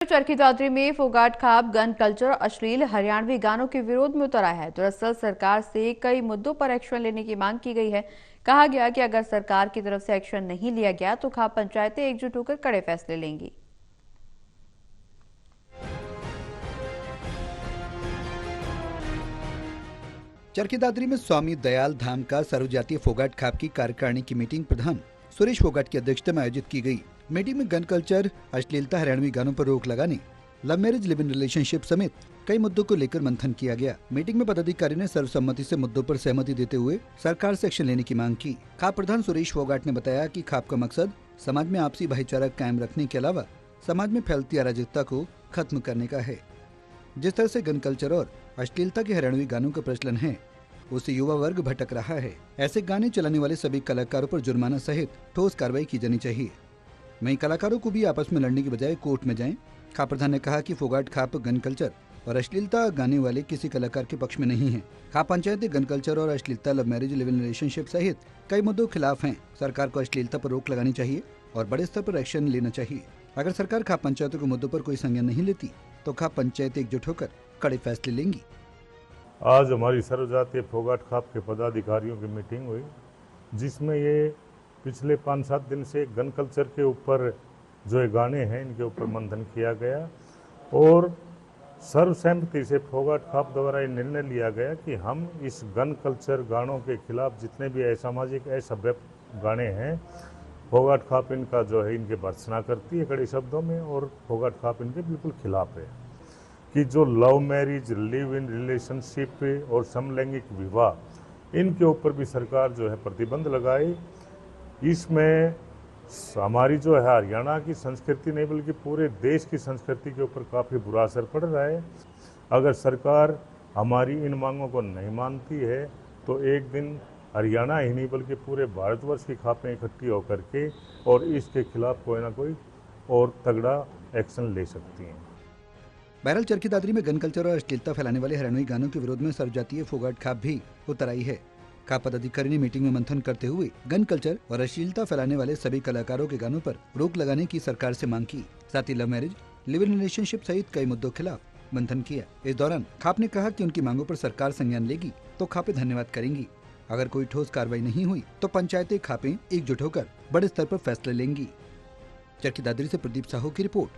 चरखी दादरी में फोगाट खाप gun culture और अश्लील हरियाणवी गानों के विरोध में उतर आया है। दरअसल सरकार से कई मुद्दों पर एक्शन लेने की मांग की गई है। कहा गया कि अगर सरकार की तरफ से एक्शन नहीं लिया गया तो खाप पंचायतें एकजुट होकर कड़े फैसले लेंगी। चरखी दादरी में स्वामी दयाल धाम का सर्वजातीय फोगाट खाप की कार्यकारिणी की मीटिंग प्रधान सुरेश फोगाट की अध्यक्षता में आयोजित की गई। मीटिंग में गन कल्चर, अश्लीलता, हरियाणवी गानों पर रोक लगाने, love marriage, live in relationship समेत कई मुद्दों को लेकर मंथन किया गया। मीटिंग में पदाधिकारी ने सर्वसम्मति से मुद्दों पर सहमति देते हुए सरकार से एक्शन लेने की मांग की। खाप प्रधान सुरेश फोगाट ने बताया कि खाप का मकसद समाज में आपसी भाईचारा कायम रखने के अलावा समाज में फैलती अराजकता को खत्म करने का है। जिस तरह से गन कल्चर और अश्लीलता के हरियाणवी गानों का प्रचलन है, उससे युवा वर्ग भटक रहा है। ऐसे गाने चलाने वाले सभी कलाकारों पर जुर्माना सहित ठोस कार्रवाई की जानी चाहिए। वहीं कलाकारों को भी आपस में लड़ने की बजाय कोर्ट में जाएं। खाप प्रधान ने कहा कि फोगाट खाप गन कल्चर और अश्लीलता गाने वाले किसी कलाकार के पक्ष में नहीं है। खाप पंचायतें गन कल्चर और अश्लीलता, love marriage, live in relationship सहित कई मुद्दों के खिलाफ हैं। सरकार को अश्लीलता पर रोक लगानी चाहिए और बड़े स्तर पर एक्शन लेना चाहिए। अगर सरकार खाप पंचायतों के मुद्दों पर कोई संज्ञान नहीं लेती तो खाप पंचायतें एकजुट होकर कड़े फैसले लेंगी। आज हमारी सर्वजातीय फोगाट खाप के पदाधिकारियों की मीटिंग हुई, जिसमें ये पिछले 5-7 दिन से गन कल्चर के ऊपर जो ये गाने हैं इनके ऊपर मंथन किया गया और सर्वसहमति से फोगाट खाप द्वारा ये निर्णय लिया गया कि हम इस गन कल्चर गानों के खिलाफ जितने भी असामाजिक असभ्य गाने हैं, फोगाट खाप इनका जो है इनके भर्त्सना करती है कड़े शब्दों में, और फोगाट खाप इनके बिल्कुल खिलाफ है कि जो love marriage, live in relationship और समलैंगिक विवाह, इनके ऊपर भी सरकार जो है प्रतिबंध लगाए। इसमें हमारी जो है हरियाणा की संस्कृति नहीं बल्कि पूरे देश की संस्कृति के ऊपर काफ़ी बुरा असर पड़ रहा है। अगर सरकार हमारी इन मांगों को नहीं मानती है तो एक दिन हरियाणा ही नहीं बल्कि पूरे भारतवर्ष की खापें इकट्ठी होकर के और इसके खिलाफ कोई ना कोई और तगड़ा एक्शन ले सकती हैं। बहरहाल चरखी दादरी में गन कल्चर और अश्लीलता फैलाने वाले हरियाणवी गानों के विरोध में सर्वजातीय फोगाट खाप भी उतर आई है। खाप पदाधिकारी ने मीटिंग में मंथन करते हुए गन कल्चर और अश्लीलता फैलाने वाले सभी कलाकारों के गानों पर रोक लगाने की सरकार से मांग की। साथ ही love marriage, live in relationship सहित कई मुद्दों के खिलाफ मंथन किया। इस दौरान खाप ने कहा कि उनकी मांगों पर सरकार संज्ञान लेगी तो खापें धन्यवाद करेंगी। अगर कोई ठोस कार्रवाई नहीं हुई तो पंचायतें खापें एकजुट होकर बड़े स्तर पर फैसले लेंगी। चरखी दादरी से प्रदीप साहू की रिपोर्ट।